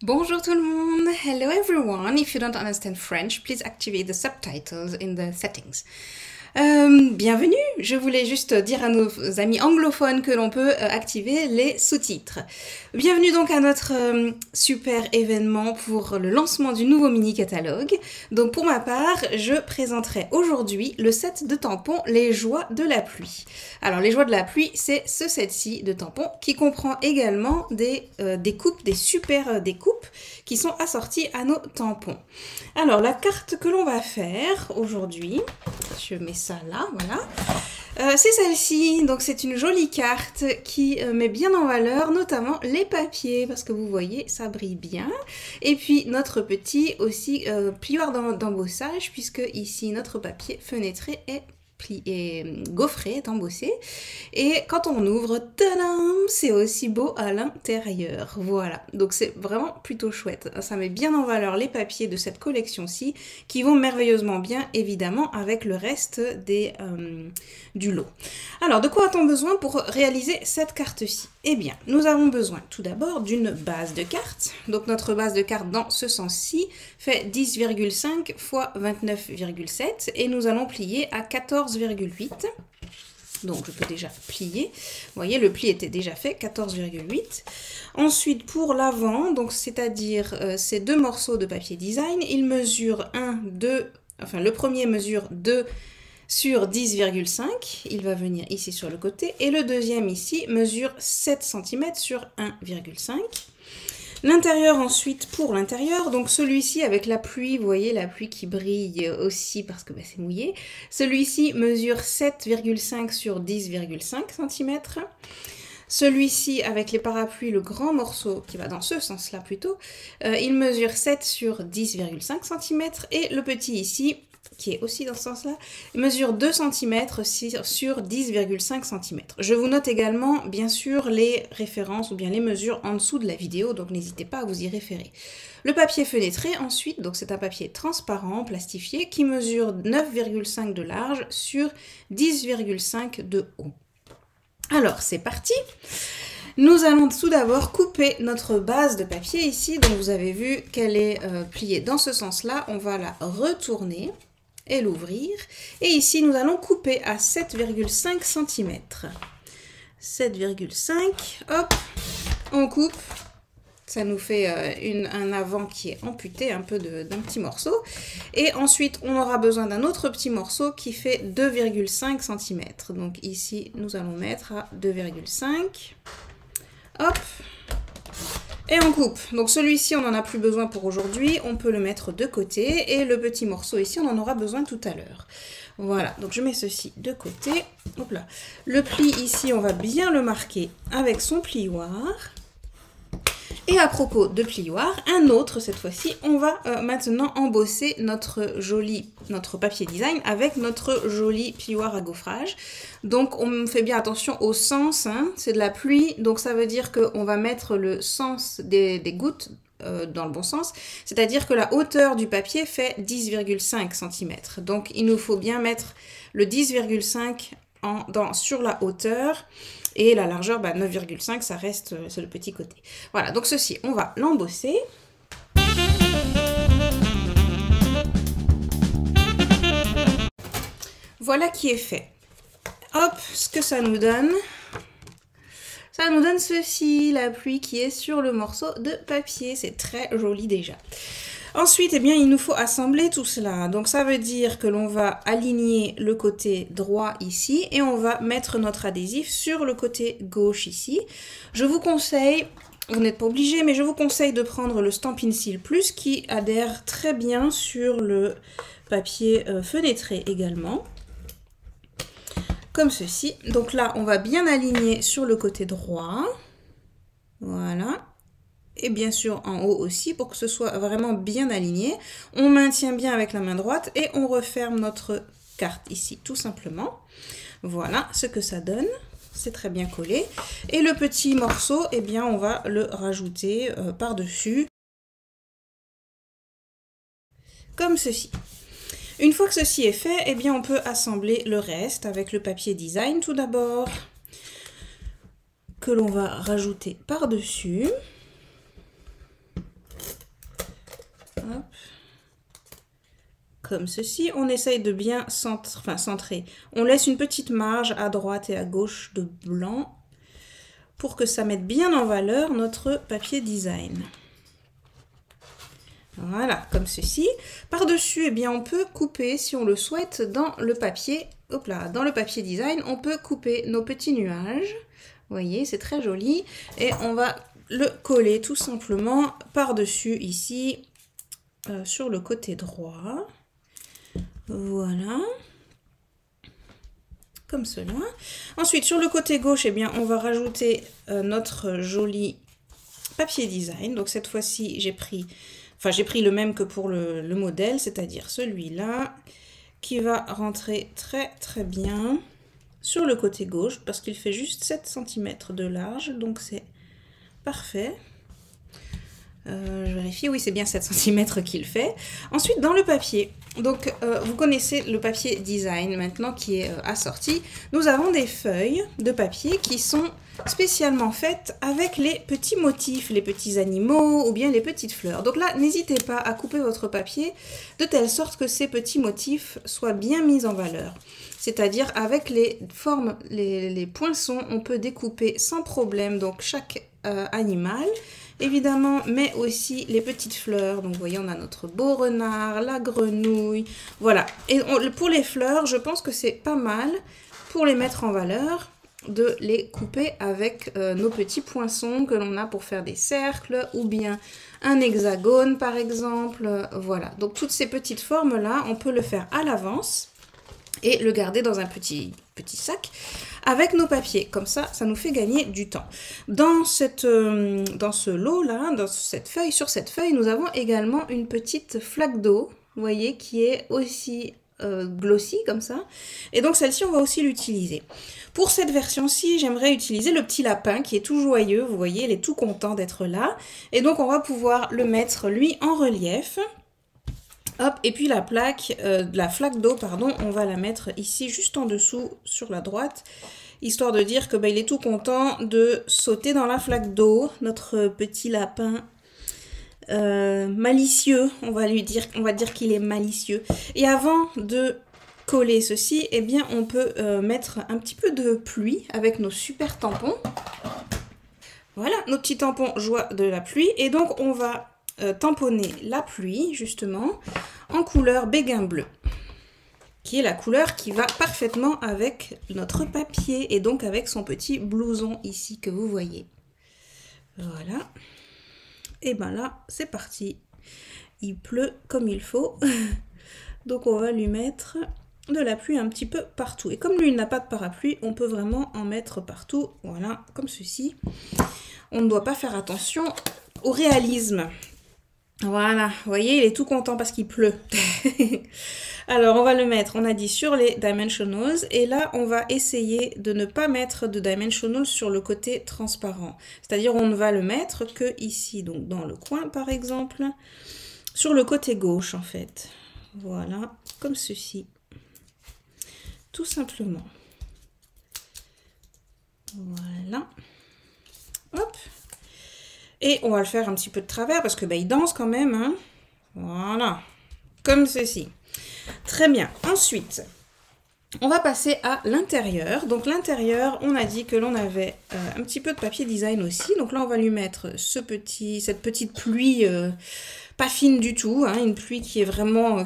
Bonjour tout le monde. Hello everyone. If you don't understand French, please activate the subtitles in the settings. Bienvenue. Je voulais juste dire à nos amis anglophones que l'on peut activer les sous-titres. Bienvenue donc à notre super événement pour le lancement du nouveau mini-catalogue. Donc pour ma part, je présenterai aujourd'hui le set de tampons Les Joies de la pluie. Alors les Joies de la pluie, c'est ce set-ci de tampons qui comprend également des découpes, des super découpes qui sont assorties à nos tampons. Alors la carte que l'on va faire aujourd'hui, je mets ça là, voilà. C'est celle-ci, donc c'est une jolie carte qui met bien en valeur notamment les papiers, parce que vous voyez, ça brille bien. Et puis notre petit aussi plioir d'embossage, puisque ici notre papier fenêtré est gaufré, est embossé. Et quand on ouvre, tadam, c'est aussi beau à l'intérieur. Voilà, donc c'est vraiment plutôt chouette. Ça met bien en valeur les papiers de cette collection-ci, qui vont merveilleusement bien, évidemment, avec le reste du lot. Alors, de quoi a-t-on besoin pour réaliser cette carte-ci? Eh bien, nous avons besoin tout d'abord d'une base de cartes. Donc, notre base de cartes dans ce sens-ci fait 10,5 x 29,7 et nous allons plier à 14,8. Donc, je peux déjà plier. Vous voyez, le pli était déjà fait, 14,8. Ensuite, pour l'avant, donc c'est-à-dire ces deux morceaux de papier design, ils mesurent 1, 2, enfin le premier mesure 2 sur 10,5, il va venir ici sur le côté, et le deuxième ici mesure 7 cm sur 1,5. L'intérieur ensuite, pour l'intérieur, donc celui-ci avec la pluie, vous voyez la pluie qui brille aussi parce que c'est mouillé. Celui-ci mesure 7,5 sur 10,5 cm. Celui-ci avec les parapluies, le grand morceau qui va dans ce sens-là plutôt, il mesure 7 sur 10,5 cm. Et le petit ici, qui est aussi dans ce sens-là, mesure 2 cm sur 10,5 cm. Je vous note également, bien sûr, les références ou bien les mesures en dessous de la vidéo, donc n'hésitez pas à vous y référer. Le papier fenêtré, ensuite, donc c'est un papier transparent, plastifié, qui mesure 9,5 de large sur 10,5 de haut. Alors, c'est parti! Nous allons tout d'abord couper notre base de papier ici, donc vous avez vu qu'elle est pliée dans ce sens-là. On va la retourner et l'ouvrir. Et ici, nous allons couper à 7,5 cm. 7,5, hop, on coupe. Ça nous fait un avant qui est amputé un peu d'un petit morceau. Et ensuite, on aura besoin d'un autre petit morceau qui fait 2,5 cm. Donc ici, nous allons mettre à 2,5. Hop. Et on coupe. Donc celui-ci, on n'en a plus besoin pour aujourd'hui. On peut le mettre de côté. Et le petit morceau ici, on en aura besoin tout à l'heure. Voilà. Donc je mets ceci de côté. Hop là. Le pli ici, on va bien le marquer avec son plioir. Et à propos de plioir, un autre cette fois-ci, on va maintenant embosser notre papier design avec notre joli plioir à gaufrage. Donc on fait bien attention au sens, hein, c'est de la pluie, donc ça veut dire qu'on va mettre le sens des gouttes dans le bon sens, c'est-à-dire que la hauteur du papier fait 10,5 cm. Donc il nous faut bien mettre le 10,5 sur la hauteur. Et la largeur, 9,5, ça reste c'est le petit côté. Voilà, donc ceci, on va l'embosser. Voilà qui est fait. Hop, ce que ça nous donne. Ça nous donne ceci, la pluie qui est sur le morceau de papier. C'est très joli déjà. Ensuite, eh bien, il nous faut assembler tout cela. Donc, ça veut dire que l'on va aligner le côté droit ici et on va mettre notre adhésif sur le côté gauche ici. Je vous conseille, vous n'êtes pas obligé, mais je vous conseille de prendre le Stampin' Seal Plus qui adhère très bien sur le papier fenêtré également. Comme ceci. Donc là, on va bien aligner sur le côté droit. Voilà. Et bien sûr en haut aussi pour que ce soit vraiment bien aligné. On maintient bien avec la main droite et on referme notre carte ici tout simplement. Voilà ce que ça donne. C'est très bien collé. Et le petit morceau, eh bien on va le rajouter par-dessus. Comme ceci. Une fois que ceci est fait, eh bien on peut assembler le reste avec le papier design tout d'abord. Que l'on va rajouter par-dessus. Hop. Comme ceci, on essaye de bien centrer. On laisse une petite marge à droite et à gauche de blanc pour que ça mette bien en valeur notre papier design. Voilà, comme ceci. Par-dessus, eh bien, on peut couper, si on le souhaite, dans le papier. Hop là, dans le papier design, on peut couper nos petits nuages. Vous voyez, c'est très joli. Et on va le coller tout simplement par-dessus ici, sur le côté droit. Voilà. Comme cela. Ensuite, sur le côté gauche, eh bien, on va rajouter notre joli papier design. Donc cette fois-ci, j'ai pris le même que pour le modèle, c'est-à-dire celui-là, qui va rentrer très très bien sur le côté gauche, parce qu'il fait juste 7 cm de large, donc c'est parfait. Je vérifie, oui, c'est bien 7 cm qu'il fait. Ensuite, dans le papier, donc vous connaissez le papier design maintenant qui est assorti. Nous avons des feuilles de papier qui sont spécialement faites avec les petits motifs, les petits animaux ou bien les petites fleurs. Donc là, n'hésitez pas à couper votre papier de telle sorte que ces petits motifs soient bien mis en valeur. C'est-à-dire avec les formes, les poinçons, on peut découper sans problème donc chaque animal. Évidemment, mais aussi les petites fleurs. Donc, vous voyez, on a notre beau renard, la grenouille. Voilà. Et pour les fleurs, je pense que c'est pas mal pour les mettre en valeur de les couper avec nos petits poinçons que l'on a pour faire des cercles ou bien un hexagone, par exemple. Voilà. Donc, toutes ces petites formes-là, on peut le faire à l'avance et le garder dans un petit sac avec nos papiers. Comme ça, ça nous fait gagner du temps. Dans ce lot-là, sur cette feuille, nous avons également une petite flaque d'eau, vous voyez, qui est aussi glossy comme ça. Et donc celle-ci, on va aussi l'utiliser. Pour cette version-ci, j'aimerais utiliser le petit lapin qui est tout joyeux, vous voyez, il est tout content d'être là. Et donc on va pouvoir le mettre, lui, en relief. Hop, et puis la flaque d'eau, pardon, on va la mettre ici, juste en dessous, sur la droite, histoire de dire que il est tout content de sauter dans la flaque d'eau, notre petit lapin malicieux, on va dire qu'il est malicieux. Et avant de coller ceci, eh bien, on peut mettre un petit peu de pluie avec nos super tampons. Voilà, nos petits tampons joie de la pluie, et donc on va tamponner la pluie justement en couleur béguin bleu, qui est la couleur qui va parfaitement avec notre papier et donc avec son petit blouson ici que vous voyez. Voilà, et ben là c'est parti, il pleut comme il faut. Donc on va lui mettre de la pluie un petit peu partout, et comme lui il n'a pas de parapluie, on peut vraiment en mettre partout. Voilà, comme ceci. On ne doit pas faire attention au réalisme. Voilà, vous voyez, il est tout content parce qu'il pleut. Alors, on va le mettre, on a dit, sur les dimensionals. Et là, on va essayer de ne pas mettre de dimensionals sur le côté transparent. C'est-à-dire, on ne va le mettre que ici, donc dans le coin, par exemple. Sur le côté gauche, en fait. Voilà, comme ceci. Tout simplement. Voilà. Hop. Et on va le faire un petit peu de travers parce que il danse quand même. Hein. Voilà. Comme ceci. Très bien. Ensuite, on va passer à l'intérieur. Donc l'intérieur, on a dit que l'on avait un petit peu de papier design aussi. Donc là, on va lui mettre cette petite pluie pas fine du tout. Hein, une pluie qui est vraiment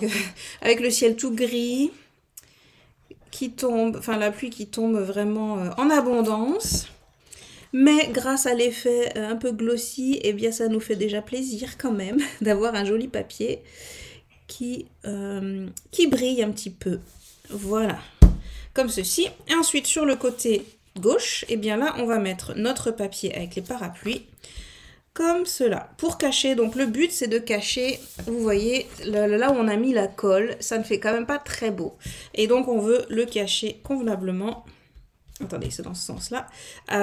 avec le ciel tout gris. Qui tombe, enfin la pluie qui tombe vraiment en abondance. Mais grâce à l'effet un peu glossy, eh bien ça nous fait déjà plaisir quand même d'avoir un joli papier qui brille un petit peu. Voilà, comme ceci. Et ensuite sur le côté gauche, eh bien là on va mettre notre papier avec les parapluies, comme cela. Pour cacher, donc le but c'est de cacher, vous voyez, là où on a mis la colle, ça ne fait quand même pas très beau. Et donc on veut le cacher convenablement. Attendez, c'est dans ce sens-là.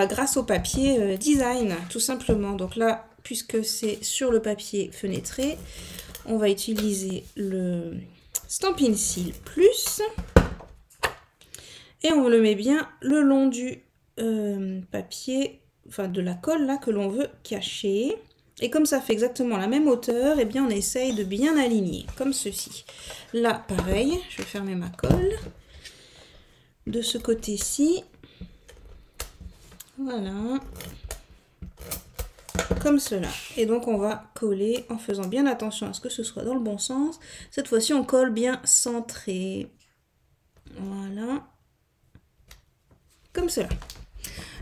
Grâce au papier design, tout simplement. Donc là, puisque c'est sur le papier fenêtré, on va utiliser le Stampin' Seal Plus. Et on le met bien le long du papier, enfin de la colle là que l'on veut cacher. Et comme ça fait exactement la même hauteur, eh bien on essaye de bien aligner, comme ceci. Là, pareil, je vais fermer ma colle. De ce côté-ci, voilà, comme cela. Et donc on va coller en faisant bien attention à ce que ce soit dans le bon sens. Cette fois-ci, on colle bien centré. Voilà, comme cela.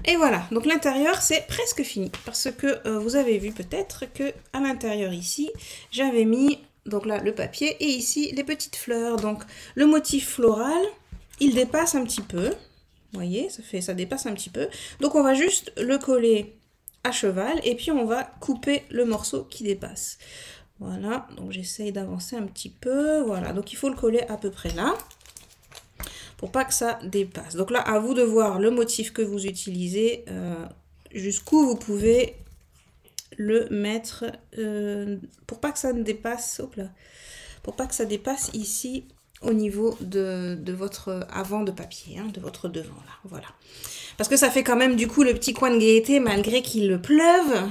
Et voilà, donc l'intérieur c'est presque fini parce que vous avez vu peut-être que à l'intérieur ici, j'avais mis donc là le papier et ici les petites fleurs. Donc le motif floral, il dépasse un petit peu. Vous voyez, ça dépasse un petit peu. Donc on va juste le coller à cheval et puis on va couper le morceau qui dépasse. Voilà, donc j'essaye d'avancer un petit peu. Voilà, donc il faut le coller à peu près là, pour pas que ça dépasse. Donc là, à vous de voir le motif que vous utilisez, jusqu'où vous pouvez le mettre, pour pas que ça ne dépasse, hop là, pour pas que ça dépasse ici au niveau de votre avant de papier, hein, de votre devant là, voilà. Parce que ça fait quand même du coup le petit coin de gaieté malgré qu'il pleuve.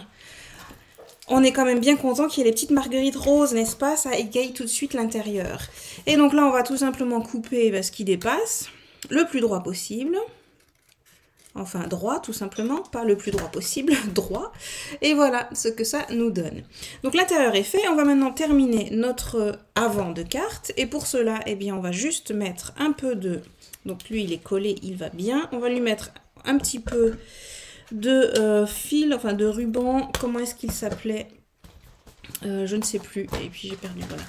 On est quand même bien content qu'il y ait les petites marguerites roses, n'est-ce pas? Ça égaye tout de suite l'intérieur. Et donc là, on va tout simplement couper ce qui dépasse, le plus droit possible. Enfin, droit, tout simplement. Pas le plus droit possible, droit. Et voilà ce que ça nous donne. Donc l'intérieur est fait. On va maintenant terminer notre avant de carte. Et pour cela, eh bien, on va juste mettre un peu de... Donc lui, il est collé, il va bien. On va lui mettre un petit peu de fil, enfin de ruban, comment est-ce qu'il s'appelait, je ne sais plus, et puis j'ai perdu, voilà.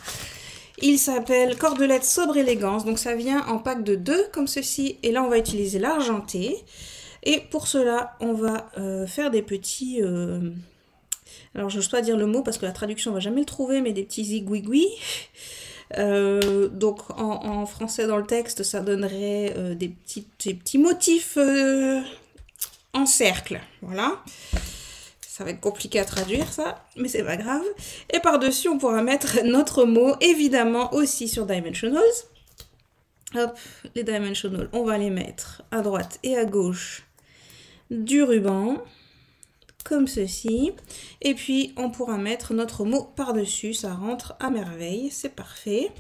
Il s'appelle Cordelette Sobre Élégance, donc ça vient en pack de 2, comme ceci, et là on va utiliser l'argenté, et pour cela, on va faire des petits, alors je n'ose pas dire le mot, parce que la traduction on va jamais le trouver, mais des petits zigouigouis. Donc en français dans le texte, ça donnerait des petits motifs en cercle, voilà. Ça va être compliqué à traduire ça, mais c'est pas grave. Et par-dessus, on pourra mettre notre mot, évidemment aussi sur Dimensionals. Hop, les Dimensionals, on va les mettre à droite et à gauche du ruban, comme ceci. Et puis, on pourra mettre notre mot par-dessus, ça rentre à merveille, c'est parfait.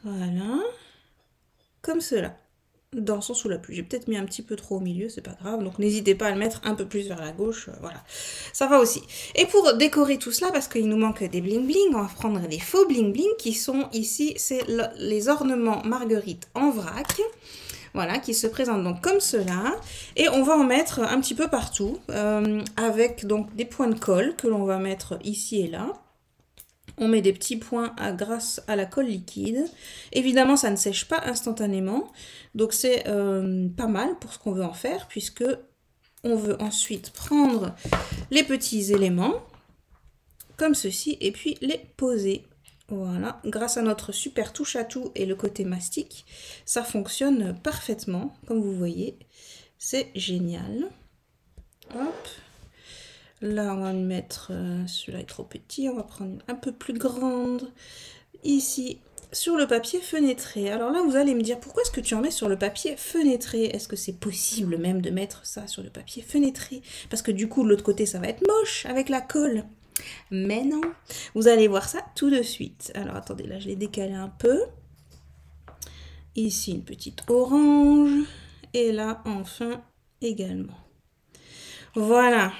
Voilà, comme cela. Dansons sous la pluie. J'ai peut-être mis un petit peu trop au milieu, c'est pas grave. Donc n'hésitez pas à le mettre un peu plus vers la gauche. Voilà, ça va aussi. Et pour décorer tout cela, parce qu'il nous manque des bling bling, on va prendre des faux bling bling qui sont ici, c'est les ornements marguerite en vrac. Voilà, qui se présentent donc comme cela. Et on va en mettre un petit peu partout, avec donc des points de colle que l'on va mettre ici et là. On met des petits points grâce à la colle liquide. Évidemment, ça ne sèche pas instantanément. Donc, c'est pas mal pour ce qu'on veut en faire, puisque on veut ensuite prendre les petits éléments, comme ceci, et puis les poser. Voilà, grâce à notre super touche à tout et le côté mastic, ça fonctionne parfaitement, comme vous voyez. C'est génial. Hop. Là, on va mettre, celui-là est trop petit, on va prendre une un peu plus grande, ici, sur le papier fenêtré. Alors là, vous allez me dire, pourquoi est-ce que tu en mets sur le papier fenêtré? Est-ce que c'est possible même de mettre ça sur le papier fenêtré? Parce que du coup, de l'autre côté, ça va être moche avec la colle. Mais non, vous allez voir ça tout de suite. Alors attendez, là, je l'ai décalé un peu. Ici, une petite orange. Et là, enfin, également. Voilà.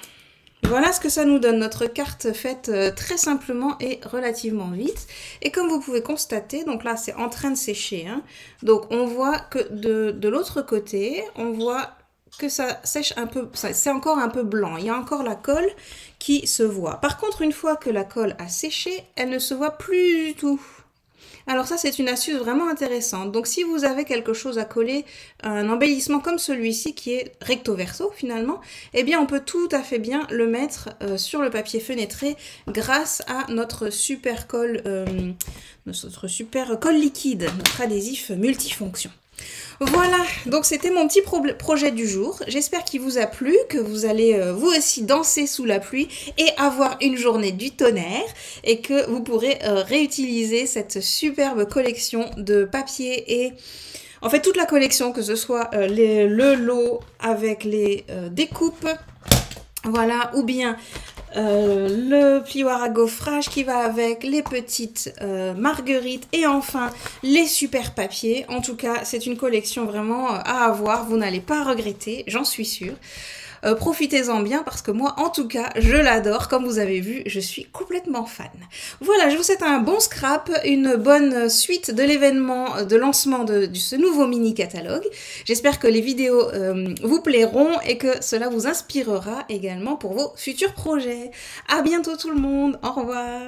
Voilà ce que ça nous donne, notre carte faite très simplement et relativement vite. Et comme vous pouvez constater, donc là c'est en train de sécher, hein, donc on voit que de l'autre côté, on voit que ça sèche un peu, c'est encore un peu blanc, il y a encore la colle qui se voit. Par contre, une fois que la colle a séché, elle ne se voit plus du tout. Alors ça, c'est une astuce vraiment intéressante. Donc si vous avez quelque chose à coller, un embellissement comme celui-ci qui est recto verso finalement, eh bien on peut tout à fait bien le mettre sur le papier fenêtré grâce à notre super colle, liquide, notre adhésif multifonction. Voilà, donc c'était mon petit projet du jour. J'espère qu'il vous a plu, que vous allez vous aussi danser sous la pluie et avoir une journée du tonnerre et que vous pourrez réutiliser cette superbe collection de papier et en fait toute la collection, que ce soit le lot avec les découpes, voilà, ou bien le plioir à gaufrage qui va avec, les petites marguerites et enfin les super papiers. En tout cas, c'est une collection vraiment à avoir, vous n'allez pas regretter, j'en suis sûre. Profitez-en bien parce que moi, en tout cas, je l'adore. Comme vous avez vu, je suis complètement fan. Voilà, je vous souhaite un bon scrap, une bonne suite de l'événement de lancement de ce nouveau mini-catalogue. J'espère que les vidéos vous plairont et que cela vous inspirera également pour vos futurs projets. À bientôt tout le monde, au revoir.